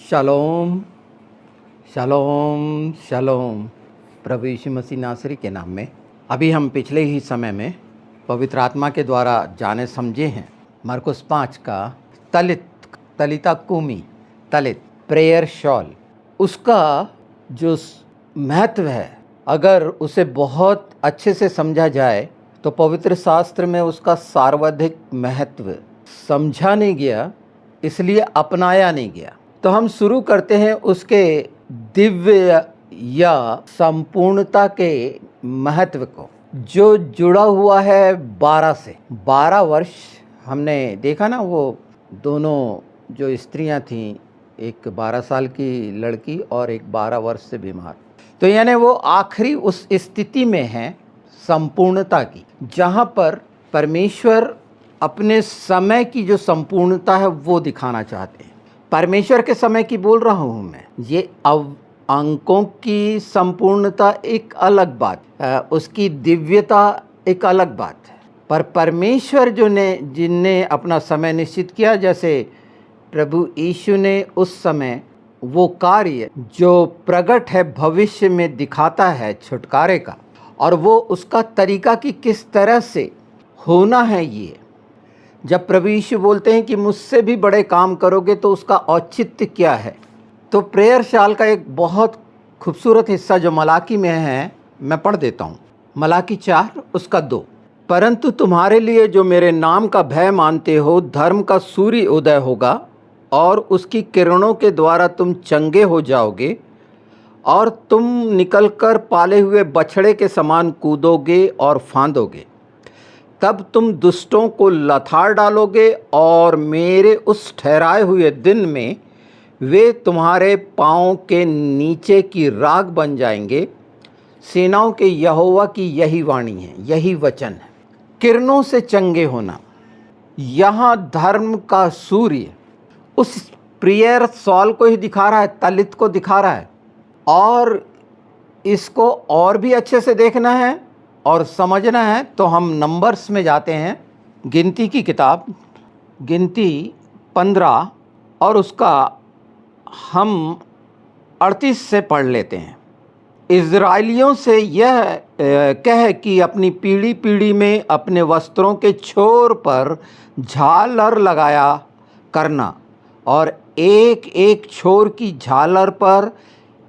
Shalom, शालोम, शालोम। प्रभु यीशु मसीह नासरी के नाम में अभी हम पिछले ही समय में पवित्र आत्मा के द्वारा जाने समझे हैं मरकुस 5 का तलिता कुमी, तलित प्रेयर शॉल। उसका जो महत्व है, अगर उसे बहुत अच्छे से समझा जाए तो पवित्र शास्त्र में उसका सर्वाधिक महत्व समझा नहीं गया, इसलिए अपनाया नहीं गया। तो हम शुरू करते हैं उसके दिव्य या संपूर्णता के महत्व को, जो जुड़ा हुआ है 12 से 12 वर्ष। हमने देखा ना, वो दोनों जो स्त्रियां थीं, एक 12 साल की लड़की और एक 12 वर्ष से बीमार, तो यानी वो आखिरी उस स्थिति में है संपूर्णता की, जहाँ पर परमेश्वर अपने समय की जो संपूर्णता है वो दिखाना चाहते हैं। परमेश्वर के समय की बोल रहा हूँ मैं। ये अंकों की संपूर्णता एक अलग बात, उसकी दिव्यता एक अलग बात है। पर परमेश्वर जिनने अपना समय निश्चित किया, जैसे प्रभु यीशु ने उस समय वो कार्य जो प्रकट है भविष्य में दिखाता है छुटकारे का, और वो उसका तरीका कि किस तरह से होना है। ये जब प्रभु यीशु बोलते हैं कि मुझसे भी बड़े काम करोगे, तो उसका औचित्य क्या है। तो प्रेयर शाल का एक बहुत खूबसूरत हिस्सा जो मलाकी में है, मैं पढ़ देता हूँ। मलाकी 4 उसका 2। परंतु तुम्हारे लिए जो मेरे नाम का भय मानते हो, धर्म का सूर्य उदय होगा और उसकी किरणों के द्वारा तुम चंगे हो जाओगे, और तुम निकलकर पाले हुए बछड़े के समान कूदोगे और फांदोगे। तब तुम दुष्टों को लथाड़ डालोगे, और मेरे उस ठहराए हुए दिन में वे तुम्हारे पाँव के नीचे की राख बन जाएंगे। सेनाओं के यहोवा की यही वाणी है, यही वचन है। किरणों से चंगे होना, यहाँ धर्म का सूर्य उस प्रेयर सॉल को ही दिखा रहा है, तलित को दिखा रहा है। और इसको और भी अच्छे से देखना है और समझना है तो हम नंबर्स में जाते हैं। गिनती की किताब, गिनती 15 और उसका हम 38 से पढ़ लेते हैं। इज़राइलियों से यह कह कि अपनी पीढ़ी पीढ़ी में अपने वस्त्रों के छोर पर झालर लगाया करना, और एक एक छोर की झालर पर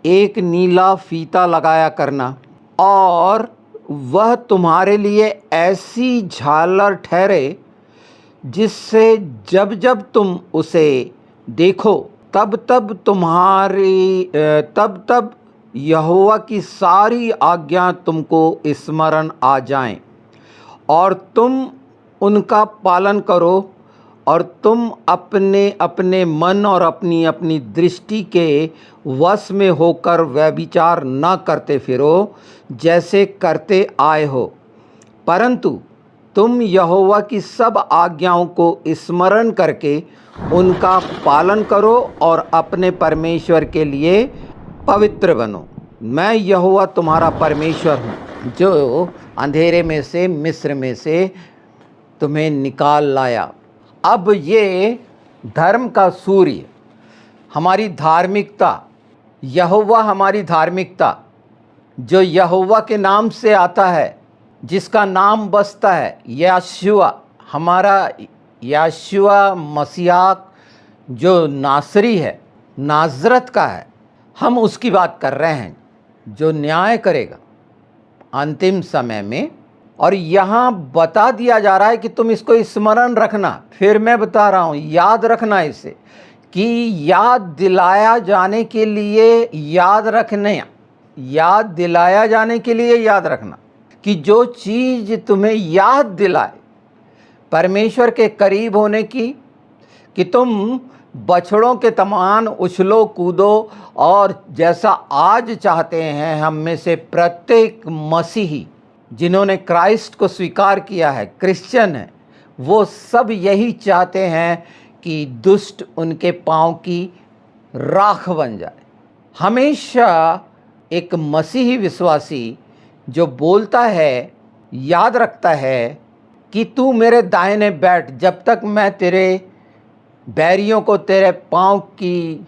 एक नीला फीता लगाया करना, और वह तुम्हारे लिए ऐसी झालर ठहरे जिससे जब जब तुम उसे देखो तब तब यहोवा की सारी आज्ञा तुमको स्मरण आ जाएं, और तुम उनका पालन करो, और तुम अपने अपने मन और अपनी अपनी दृष्टि के वश में होकर व्यभिचार न करते फिरो जैसे करते आए हो, परंतु तुम यहोवा की सब आज्ञाओं को स्मरण करके उनका पालन करो और अपने परमेश्वर के लिए पवित्र बनो। मैं यहोवा तुम्हारा परमेश्वर हूँ, जो अंधेरे में से, मिस्र में से तुम्हें निकाल लाया। अब ये धर्म का सूर्य, हमारी धार्मिकता, यहोवा हमारी धार्मिकता, जो यहोवा के नाम से आता है, जिसका नाम बसता है यशुआ, हमारा यशुआ मसीहा जो नासरी है, नाजरत का है, हम उसकी बात कर रहे हैं, जो न्याय करेगा अंतिम समय में। और यहाँ बता दिया जा रहा है कि तुम इसको स्मरण रखना। फिर मैं बता रहा हूँ, याद रखना इसे, कि याद दिलाया जाने के लिए याद दिलाया जाने के लिए याद रखना, कि जो चीज़ तुम्हें याद दिलाए परमेश्वर के करीब होने की, कि तुम बछड़ों के समान उछलो कूदो, और जैसा आज चाहते हैं हम में से प्रत्येक मसीही जिन्होंने क्राइस्ट को स्वीकार किया है, क्रिश्चियन है, वो सब यही चाहते हैं कि दुष्ट उनके पांव की राख बन जाए। हमेशा एक मसीही विश्वासी जो बोलता है, याद रखता है कि तू मेरे दाहिने बैठ, जब तक मैं तेरे बैरियों को तेरे पांव की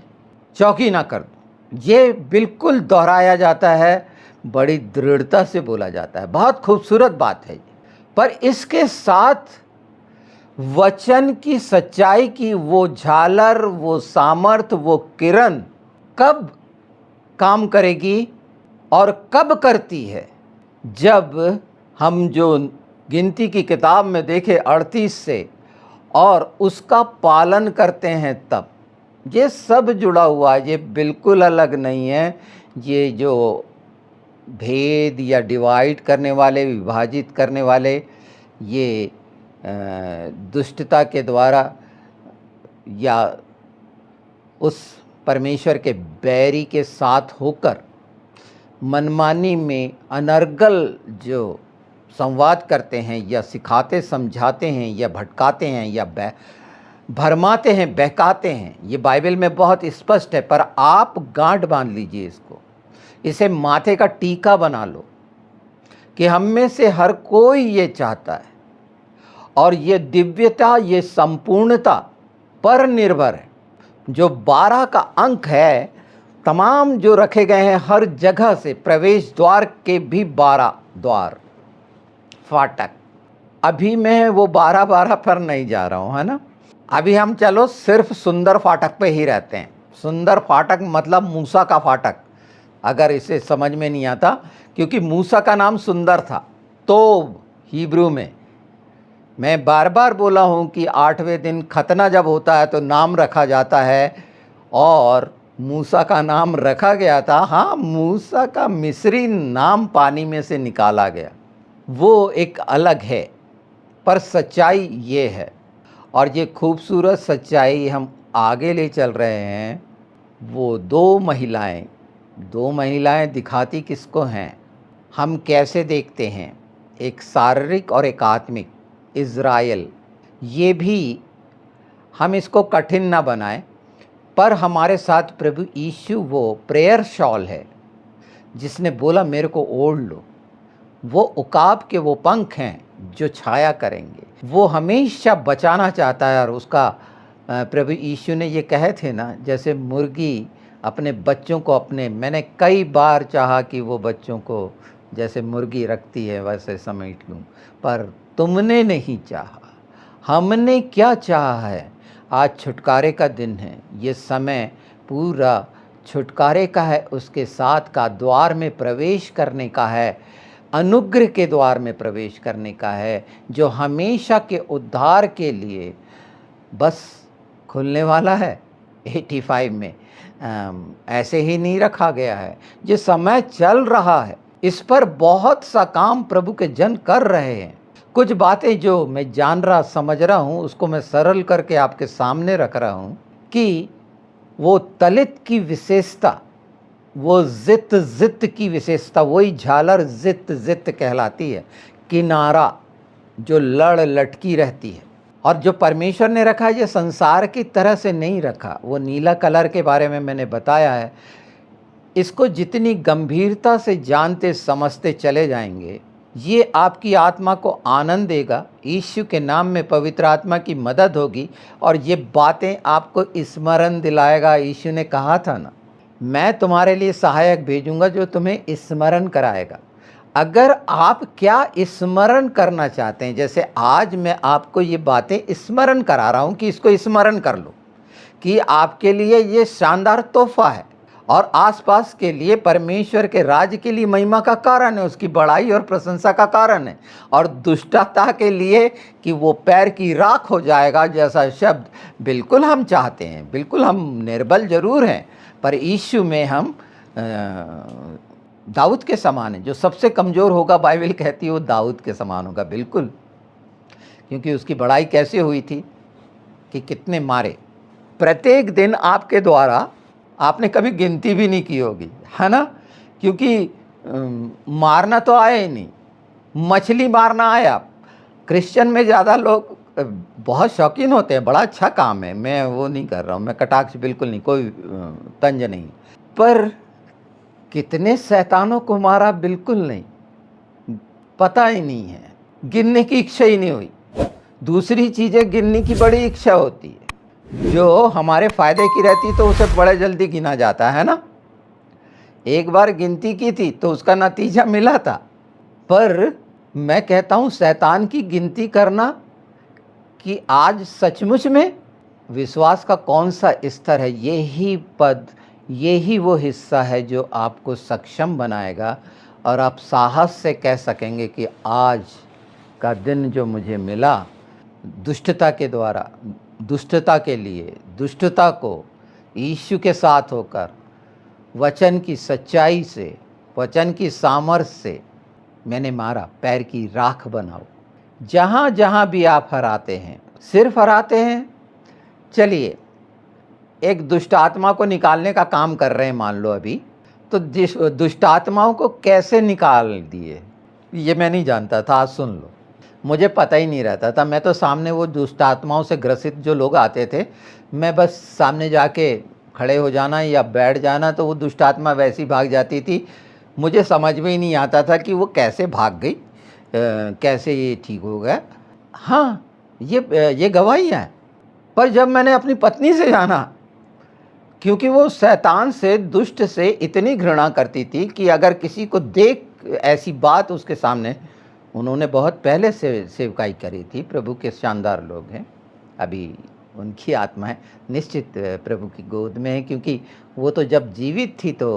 चौकी ना कर दूं। ये बिल्कुल दोहराया जाता है, बड़ी दृढ़ता से बोला जाता है, बहुत खूबसूरत बात है ये। पर इसके साथ वचन की सच्चाई की वो झालर, वो सामर्थ, वो किरण कब काम करेगी और कब करती है? जब हम जो गिनती की किताब में देखे 38 से और उसका पालन करते हैं तब। ये सब जुड़ा हुआ है, ये बिल्कुल अलग नहीं है। ये जो भेद या डिवाइड करने वाले, विभाजित करने वाले, ये दुष्टता के द्वारा या उस परमेश्वर के बैरी के साथ होकर मनमानी में अनर्गल जो संवाद करते हैं या सिखाते समझाते हैं या भटकाते हैं या भरमाते हैं, बहकाते हैं, ये बाइबल में बहुत स्पष्ट है। पर आप गांठ बांध लीजिए इसको, इसे माथे का टीका बना लो कि हम में से हर कोई ये चाहता है, और ये दिव्यता, ये संपूर्णता पर निर्भर है। जो 12 का अंक है, तमाम जो रखे गए हैं हर जगह से, प्रवेश द्वार के भी 12 द्वार, फाटक। अभी मैं वो 12 पर नहीं जा रहा हूँ, है ना। अभी हम चलो सिर्फ सुंदर फाटक पे ही रहते हैं। सुंदर फाटक मतलब मूसा का फाटक, अगर इसे समझ में नहीं आता, क्योंकि मूसा का नाम सुंदर था। तो हिब्रू में मैं बार बार बोला हूँ कि 8वें दिन खतना जब होता है तो नाम रखा जाता है, और मूसा का नाम रखा गया था। हाँ, मूसा का मिस्री नाम पानी में से निकाला गया, वो एक अलग है, पर सच्चाई ये है। और ये खूबसूरत सच्चाई हम आगे ले चल रहे हैं। वो दो महिलाएं दिखाती किसको हैं? हम कैसे देखते हैं, एक शारीरिक और एक आत्मिक। इज़राइल, ये भी हम इसको कठिन ना बनाएं, पर हमारे साथ प्रभु यीशु वो प्रेयर शॉल है जिसने बोला मेरे को ओढ़ लो। वो उकाब के वो पंख हैं जो छाया करेंगे। वो हमेशा बचाना चाहता है, और उसका प्रभु यीशु ने ये कहे थे ना, जैसे मुर्गी अपने बच्चों को मैंने कई बार चाहा कि वो बच्चों को जैसे मुर्गी रखती है वैसे समेट लूं, पर तुमने नहीं चाहा। हमने क्या चाहा है? आज छुटकारे का दिन है, ये समय पूरा छुटकारे का है, उसके साथ का द्वार में प्रवेश करने का है, अनुग्रह के द्वार में प्रवेश करने का है, जो हमेशा के उद्धार के लिए बस खुलने वाला है। 85 में ऐसे ही नहीं रखा गया है, ये समय चल रहा है। इस पर बहुत सा काम प्रभु के जन कर रहे हैं। कुछ बातें जो मैं जान रहा समझ रहा हूँ, उसको मैं सरल करके आपके सामने रख रहा हूँ कि वो तलित की विशेषता, वो जित की विशेषता, वही झालर जित कहलाती है। किनारा जो लटकी रहती है, और जो परमेश्वर ने रखा है, ये संसार की तरह से नहीं रखा। वो नीला कलर के बारे में मैंने बताया है। इसको जितनी गंभीरता से जानते समझते चले जाएंगे, ये आपकी आत्मा को आनंद देगा। यीशु के नाम में पवित्र आत्मा की मदद होगी, और ये बातें आपको स्मरण दिलाएगा। यीशु ने कहा था ना, मैं तुम्हारे लिए सहायक भेजूंगा जो तुम्हें स्मरण कराएगा। अगर आप क्या स्मरण करना चाहते हैं, जैसे आज मैं आपको ये बातें स्मरण करा रहा हूँ कि इसको स्मरण कर लो, कि आपके लिए ये शानदार तोहफा है, और आसपास के लिए परमेश्वर के राज्य के लिए महिमा का कारण है, उसकी बड़ाई और प्रशंसा का कारण है। और दुष्टता के लिए कि वो पैर की राख हो जाएगा, जैसा शब्द बिल्कुल हम चाहते हैं। बिल्कुल हम निर्बल जरूर हैं, पर यीशु में हम दाऊद के समान है। जो सबसे कमज़ोर होगा, बाइबल कहती है वो दाऊद के समान होगा, बिल्कुल। क्योंकि उसकी बड़ाई कैसे हुई थी कि कितने मारे। प्रत्येक दिन आपके द्वारा आपने कभी गिनती भी नहीं की होगी, है ना, क्योंकि मारना तो आया ही नहीं, मछली मारना आया। क्रिश्चियन में ज़्यादा लोग बहुत शौकीन होते हैं, बड़ा अच्छा काम है, मैं वो नहीं कर रहा हूँ, मैं कटाक्ष बिल्कुल नहीं, कोई तंज नहीं। पर कितने शैतानों को मारा, बिल्कुल नहीं, पता ही नहीं है, गिनने की इच्छा ही नहीं हुई। दूसरी चीज़ें गिनने की बड़ी इच्छा होती है, जो हमारे फायदे की रहती तो उसे बड़े जल्दी गिना जाता है ना। एक बार गिनती की थी तो उसका नतीजा मिला था। पर मैं कहता हूँ शैतान की गिनती करना कि आज सचमुच में विश्वास का कौन सा स्तर है, यही पद, यही वो हिस्सा है जो आपको सक्षम बनाएगा और आप साहस से कह सकेंगे कि आज का दिन जो मुझे मिला दुष्टता के द्वारा, दुष्टता के लिए, दुष्टता को यीशु के साथ होकर वचन की सच्चाई से, वचन की सामर्थ्य से मैंने मारा, पैर की राख बनाओ। जहाँ जहाँ भी आप हराते हैं, सिर्फ हराते हैं, चलिए एक दुष्ट आत्मा को निकालने का काम कर रहे हैं मान लो अभी, तो दुष्ट आत्माओं को कैसे निकाल दिए ये मैं नहीं जानता था, आज सुन लो। मुझे पता ही नहीं रहता था, मैं तो सामने वो दुष्ट आत्माओं से ग्रसित जो लोग आते थे, मैं बस सामने जाके खड़े हो जाना या बैठ जाना तो वो दुष्ट आत्मा वैसी भाग जाती थी। मुझे समझ में ही नहीं आता था कि वो कैसे भाग गई, कैसे ये ठीक हो गया। हाँ, ये गवाहियाँ हैं। पर जब मैंने अपनी पत्नी से जाना, क्योंकि वो शैतान से, दुष्ट से इतनी घृणा करती थी कि अगर किसी को देख ऐसी बात उसके सामने, उन्होंने बहुत पहले से सेवकाई करी थी, प्रभु के शानदार लोग हैं, अभी उनकी आत्माएं निश्चित प्रभु की गोद में है, क्योंकि वो तो जब जीवित थी तो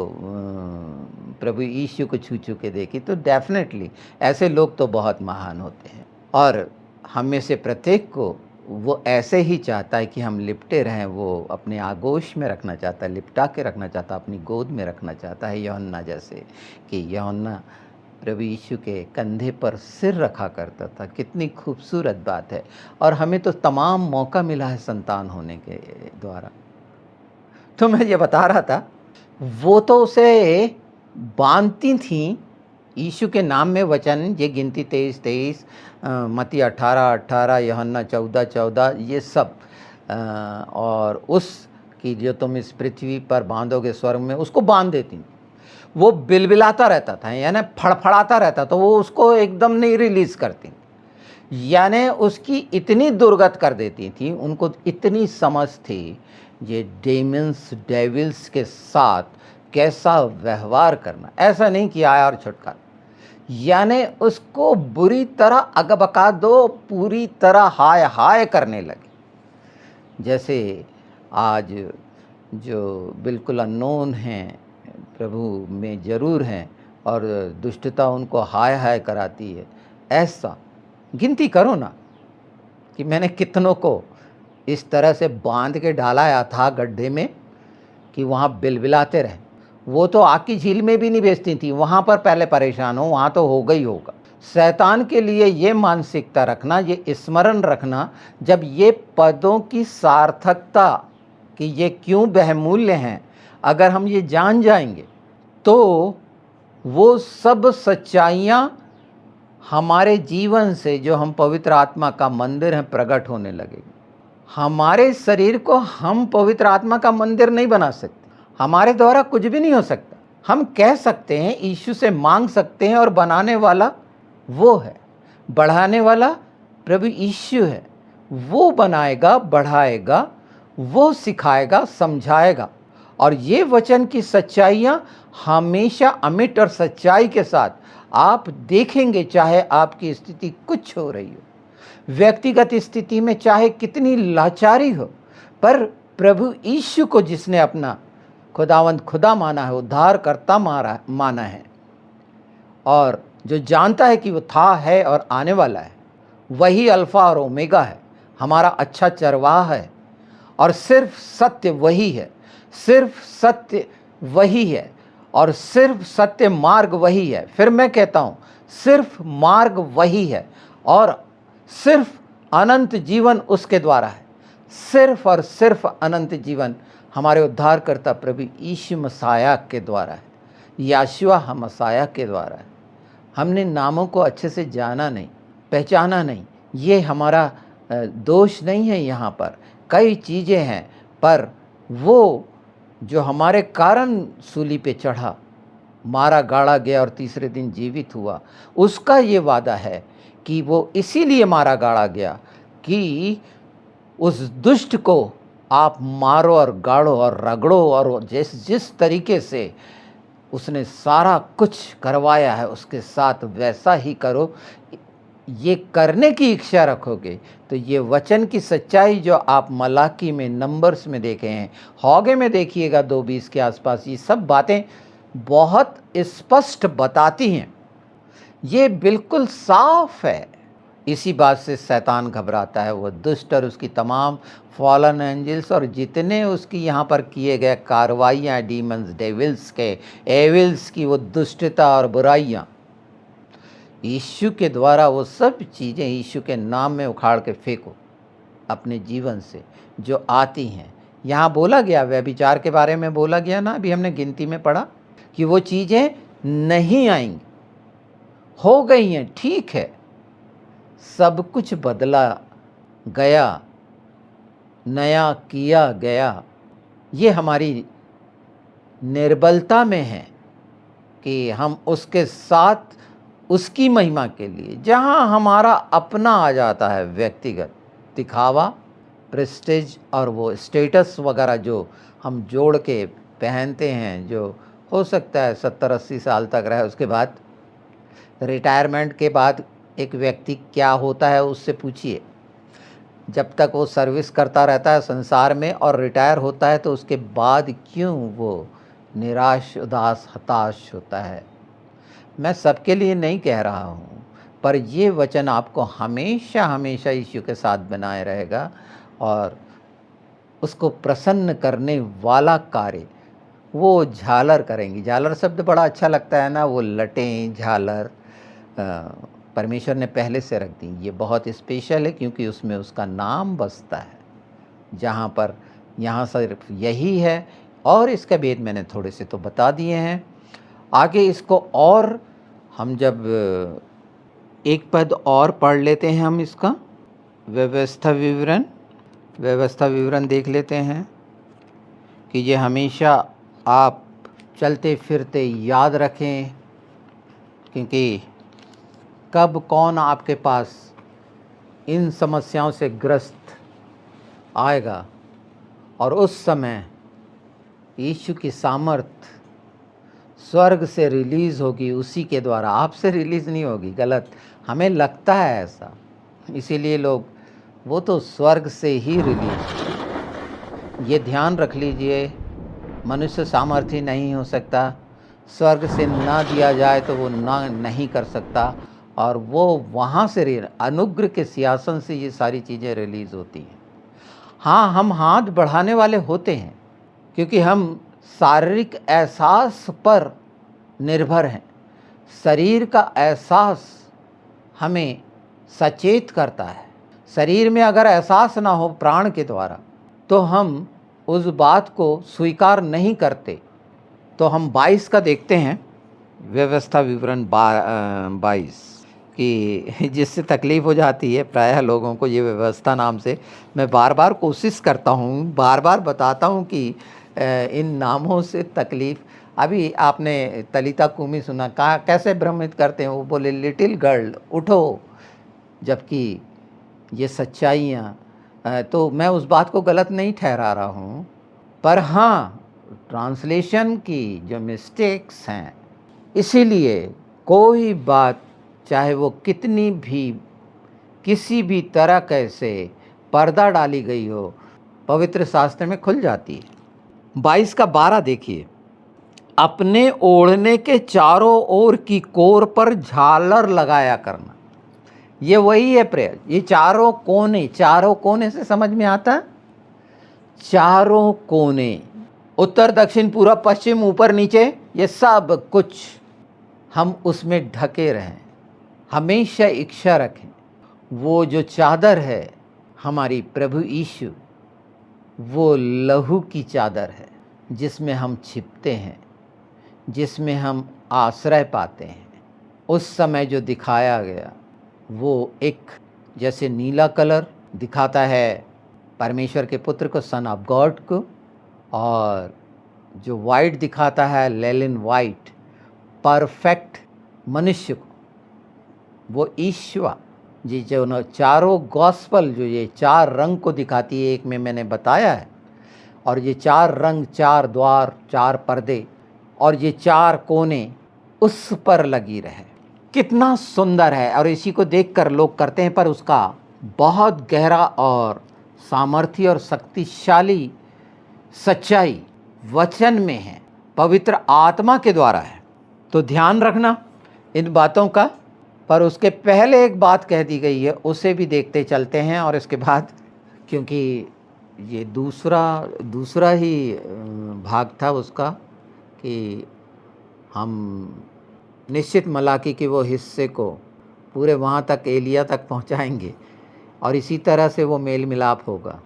प्रभु यीशु को छू छू के देखी। तो डेफिनेटली ऐसे लोग तो बहुत महान होते हैं और हम में से प्रत्येक को वो ऐसे ही चाहता है कि हम लिपटे रहें। वो अपने आगोश में रखना चाहता है, लिपटा के रखना चाहता है, अपनी गोद में रखना चाहता है। यूहन्ना जैसे कि यूहन्ना प्रभु यीशु के कंधे पर सिर रखा करता था। कितनी खूबसूरत बात है। और हमें तो तमाम मौका मिला है संतान होने के द्वारा। तो मैं ये बता रहा था, वो तो उसे बांधती थीं यीशु के नाम में वचन, ये गिनती 23-23, मत्ती 18-18, यूहन्ना 14-14, ये सब, और उस कि जो तुम इस पृथ्वी पर बांधोगे स्वर्ग में, उसको बांध देती। वो बिलबिलाता रहता था, यानी फड़फड़ाता रहता, तो वो उसको एकदम नहीं रिलीज़ करती, यानी उसकी इतनी दुर्गत कर देती थी। उनको इतनी समझ थी ये डेविल्स के साथ कैसा व्यवहार करना। ऐसा नहीं कि आया और छुटकारा, यानी उसको बुरी तरह अगबका दो, पूरी तरह हाय हाय करने लगे। जैसे आज जो बिल्कुल अननोन हैं, प्रभु में ज़रूर हैं और दुष्टता उनको हाय हाय कराती है। ऐसा गिनती करो ना कि मैंने कितनों को इस तरह से बांध के डाला या था गड्ढे में कि वहाँ बिलबिलाते रहे। वो तो आग की झील में भी नहीं बेचती थी, वहाँ पर पहले परेशान हो, वहाँ तो होगा ही होगा। शैतान के लिए ये मानसिकता रखना, ये स्मरण रखना, जब ये पदों की सार्थकता कि ये क्यों बहुमूल्य हैं, अगर हम ये जान जाएंगे तो वो सब सच्चाइयाँ हमारे जीवन से, जो हम पवित्र आत्मा का मंदिर हैं, प्रकट होने लगेगी। हमारे शरीर को हम पवित्र आत्मा का मंदिर नहीं बना सकते, हमारे द्वारा कुछ भी नहीं हो सकता। हम कह सकते हैं, यीशु से मांग सकते हैं, और बनाने वाला वो है, बढ़ाने वाला प्रभु यीशु है। वो बनाएगा, बढ़ाएगा, वो सिखाएगा, समझाएगा। और ये वचन की सच्चाइयाँ हमेशा अमिट और सच्चाई के साथ आप देखेंगे, चाहे आपकी स्थिति कुछ हो रही हो, व्यक्तिगत स्थिति में चाहे कितनी लाचारी हो, पर प्रभु यीशु को जिसने अपना खुदावंद खुदा माना है, उद्धारकर्ता माना है, और जो जानता है कि वो था, है और आने वाला है, वही अल्फ़ा और ओमेगा है, हमारा अच्छा चरवाहा है। और सिर्फ सत्य वही है, सिर्फ सत्य वही है, और सिर्फ सत्य मार्ग वही है। फिर मैं कहता हूँ, सिर्फ मार्ग वही है, और सिर्फ अनंत जीवन उसके द्वारा है। सिर्फ और सिर्फ अनंत जीवन हमारे उद्धारकर्ता प्रभु यीशु मसीह के द्वारा है, यहोशुआ मसीह के द्वारा है। हमने नामों को अच्छे से जाना नहीं, पहचाना नहीं। ये हमारा दोष नहीं है। यहाँ पर कई चीज़ें हैं, पर वो जो हमारे कारण सूली पे चढ़ा, मारा गाड़ा गया और तीसरे दिन जीवित हुआ, उसका ये वादा है कि वो इसीलिए मारा गाड़ा गया कि उस दुष्ट को आप मारो और गाड़ो और रगड़ो, और जिस तरीके से उसने सारा कुछ करवाया है उसके साथ वैसा ही करो। ये करने की इच्छा रखोगे तो ये वचन की सच्चाई जो आप मलाकी में, नंबर्स में देखे हैं, हौगे में देखिएगा 2:20 के आसपास, ये सब बातें बहुत स्पष्ट बताती हैं। ये बिल्कुल साफ है। इसी बात से शैतान घबराता है, वो दुष्ट और उसकी तमाम फॉलन एंजल्स और जितने उसकी यहाँ पर किए गए कार्रवाइयाँ, डीमंस, डेविल्स के, एविल्स की वो दुष्टता और बुराइयाँ, यीशु के द्वारा वो सब चीज़ें यीशु के नाम में उखाड़ के फेंको अपने जीवन से जो आती हैं। यहाँ बोला गया, व्यभिचार के बारे में बोला गया ना, अभी हमने गिनती में पढ़ा कि वो चीज़ें नहीं आएंगी, हो गई हैं, ठीक है, सब कुछ बदला गया, नया किया गया। ये हमारी निर्बलता में है कि हम उसके साथ उसकी महिमा के लिए, जहाँ हमारा अपना आ जाता है व्यक्तिगत दिखावा, प्रेस्टीज और वो स्टेटस वगैरह जो हम जोड़ के पहनते हैं, जो हो सकता है 70-80 साल तक रहे, उसके बाद रिटायरमेंट के बाद एक व्यक्ति क्या होता है उससे पूछिए। जब तक वो सर्विस करता रहता है संसार में और रिटायर होता है तो उसके बाद क्यों वो निराश, उदास, हताश होता है। मैं सबके लिए नहीं कह रहा हूँ, पर ये वचन आपको हमेशा हमेशा यीशु के साथ बनाए रहेगा और उसको प्रसन्न करने वाला कार्य वो झालर करेंगी। झालर शब्द बड़ा अच्छा लगता है ना, वो लटें, झालर परमेश्वर ने पहले से रख दी। ये बहुत स्पेशल है क्योंकि उसमें उसका नाम बसता है, जहाँ पर यहाँ सिर्फ यही है। और इसका भेद मैंने थोड़े से तो बता दिए हैं। आगे इसको और हम जब एक पद और पढ़ लेते हैं, हम इसका व्यवस्था विवरण देख लेते हैं कि ये हमेशा आप चलते फिरते याद रखें, क्योंकि कब कौन आपके पास इन समस्याओं से ग्रस्त आएगा और उस समय यीशु की सामर्थ स्वर्ग से रिलीज़ होगी, उसी के द्वारा, आपसे रिलीज़ नहीं होगी। गलत, हमें लगता है ऐसा, इसीलिए लोग, वो तो स्वर्ग से ही रिलीज। ये ध्यान रख लीजिए, मनुष्य सामर्थ्य नहीं हो सकता, स्वर्ग से ना दिया जाए तो वो ना नहीं कर सकता, और वो वहाँ से अनुग्रह के सिंहासन से ये सारी चीज़ें रिलीज़ होती हैं। हाँ, हम हाथ बढ़ाने वाले होते हैं क्योंकि हम शारीरिक एहसास पर निर्भर हैं। शरीर का एहसास हमें सचेत करता है। शरीर में अगर एहसास ना हो प्राण के द्वारा तो हम उस बात को स्वीकार नहीं करते। तो हम 22 का देखते हैं, व्यवस्था विवरण 22, कि जिससे तकलीफ़ हो जाती है प्रायः लोगों को। ये व्यवस्था नाम से मैं बार बार कोशिश करता हूँ, बार बार बताता हूँ कि इन नामों से तकलीफ़। अभी आपने तलिता कुमी सुना, कहाँ कैसे भ्रमित करते हैं, वो बोले लिटिल गर्ल उठो, जबकि ये सच्चाइयाँ। तो मैं उस बात को गलत नहीं ठहरा रहा हूँ, पर हाँ, ट्रांसलेशन की जो मिस्टेक्स हैं, इसीलिए कोई बात चाहे वो कितनी भी किसी भी तरह कैसे पर्दा डाली गई हो, पवित्र शास्त्र में खुल जाती है। 22 का 12 देखिए, अपने ओढ़ने के चारों ओर की कोर पर झालर लगाया करना। ये वही है प्रेयर। ये चारों कोने से समझ में आता है, चारों कोने, उत्तर दक्षिण पूर्व पश्चिम ऊपर नीचे, ये सब कुछ हम उसमें ढके रहें। हमेशा इच्छा रखें वो जो चादर है हमारी प्रभु यीशु, वो लहू की चादर है जिसमें हम छिपते हैं, जिसमें हम आश्रय पाते हैं। उस समय जो दिखाया गया वो एक जैसे नीला कलर दिखाता है परमेश्वर के पुत्र को, सन ऑफ गॉड को, और जो वाइट दिखाता है लेलिन वाइट, परफेक्ट मनुष्य को, वो ईश्वर जी। जो चारों गॉस्पल जो ये 4 रंग को दिखाती है, एक में मैंने बताया है और ये 4 रंग, 4 द्वार, 4 पर्दे और ये 4 कोने उस पर लगी रहे। कितना सुंदर है। और इसी को देखकर लोग करते हैं, पर उसका बहुत गहरा और सामर्थ्य और शक्तिशाली सच्चाई वचन में है, पवित्र आत्मा के द्वारा है। तो ध्यान रखना इन बातों का। पर उसके पहले एक बात कह दी गई है, उसे भी देखते चलते हैं। और इसके बाद, क्योंकि ये दूसरा ही भाग था उसका, कि हम निश्चित मलाकी के वो हिस्से को पूरे वहाँ तक, एलिया तक पहुँचाएंगे और इसी तरह से वो मेल मिलाप होगा।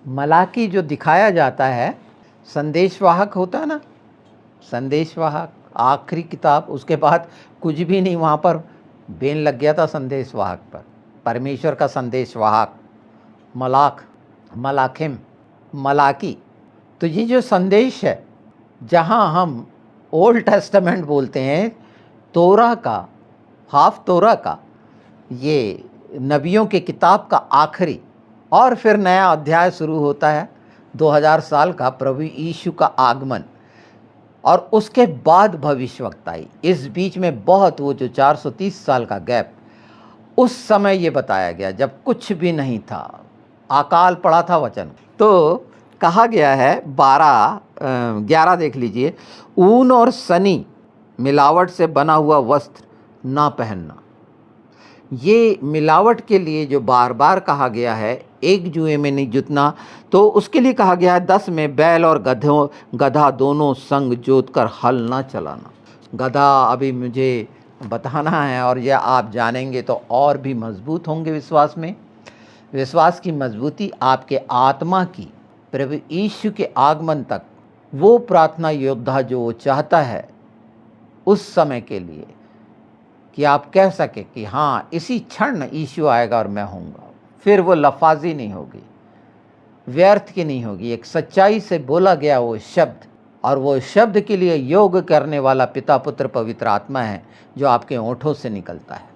मलाकी जो दिखाया जाता है, संदेशवाहक होता है ना, संदेशवाहक आखिरी किताब, उसके बाद कुछ भी नहीं, वहाँ पर बेन लग गया था संदेशवाहक पर। परमेश्वर का संदेशवाहक मलाखिम, मलाकी। तो ये जो संदेश है, जहाँ हम ओल्ड टेस्टामेंट बोलते हैं, तोरा का, हाफ तोरा का, ये नबियों के किताब का आखिरी, और फिर नया अध्याय शुरू होता है 2000 साल का, प्रभु यीशु का आगमन, और उसके बाद भविष्यवक्ताई। इस बीच में बहुत, वो जो 430 साल का गैप, उस समय ये बताया गया जब कुछ भी नहीं था, अकाल पड़ा था वचन। तो कहा गया है 11 देख लीजिए, ऊन और सनी मिलावट से बना हुआ वस्त्र ना पहनना। ये मिलावट के लिए जो बार बार कहा गया है, एक जुए में नहीं जुतना, तो उसके लिए कहा गया है 10 में बैल और गधा दोनों संग जोतकर हल ना चलाना। गधा अभी मुझे बताना है, और यह आप जानेंगे तो और भी मजबूत होंगे विश्वास में। विश्वास की मजबूती आपके आत्मा की प्रभु यीशु के आगमन तक, वो प्रार्थना योद्धा जो वो चाहता है उस समय के लिए, कि आप कह सके कि हाँ, इसी क्षण यीशु आएगा और मैं होऊंगा। फिर वो लफाजी नहीं होगी, व्यर्थ की नहीं होगी, एक सच्चाई से बोला गया वो शब्द, और वो शब्द के लिए योग करने वाला पिता, पुत्र, पवित्र आत्मा है जो आपके ओंठों से निकलता है।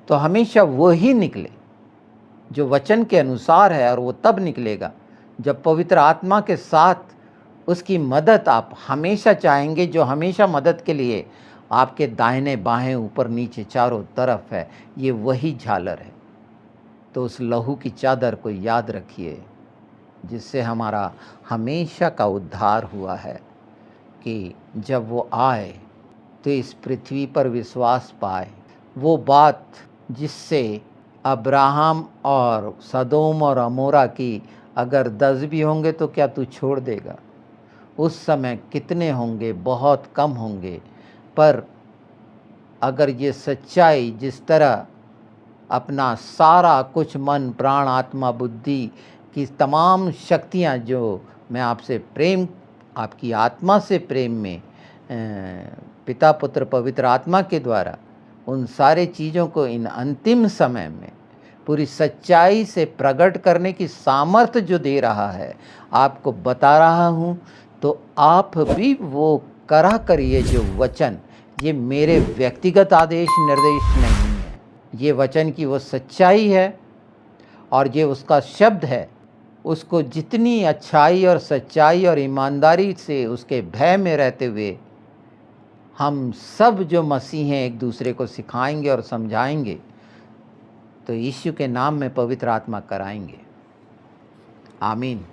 तो हमेशा वो ही निकले जो वचन के अनुसार है, और वो तब निकलेगा जब पवित्र आत्मा के साथ उसकी मदद आप हमेशा चाहेंगे, जो हमेशा मदद के लिए आपके दाहिने बाहें ऊपर नीचे चारों तरफ है। ये वही झालर है। तो उस लहू की चादर को याद रखिए, जिससे हमारा हमेशा का उद्धार हुआ है, कि जब वो आए तो इस पृथ्वी पर विश्वास पाए। वो बात जिससे अब्राहम और सदोम और अमोरा की, अगर 10 भी होंगे तो क्या तू छोड़ देगा? उस समय कितने होंगे? बहुत कम होंगे। पर अगर ये सच्चाई, जिस तरह अपना सारा कुछ, मन, प्राण, आत्मा, बुद्धि की तमाम शक्तियाँ, जो मैं आपसे प्रेम, आपकी आत्मा से प्रेम में पिता, पुत्र, पवित्र आत्मा के द्वारा उन सारे चीज़ों को इन अंतिम समय में पूरी सच्चाई से प्रकट करने की सामर्थ्य जो दे रहा है, आपको बता रहा हूँ। तो आप भी वो करा करिए जो वचन, ये मेरे व्यक्तिगत आदेश निर्देश नहीं है, ये वचन की वो सच्चाई है और ये उसका शब्द है। उसको जितनी अच्छाई और सच्चाई और ईमानदारी से, उसके भय में रहते हुए, हम सब जो मसीह हैं एक दूसरे को सिखाएंगे और समझाएंगे, तो यीशु के नाम में पवित्र आत्मा कराएंगे। आमीन।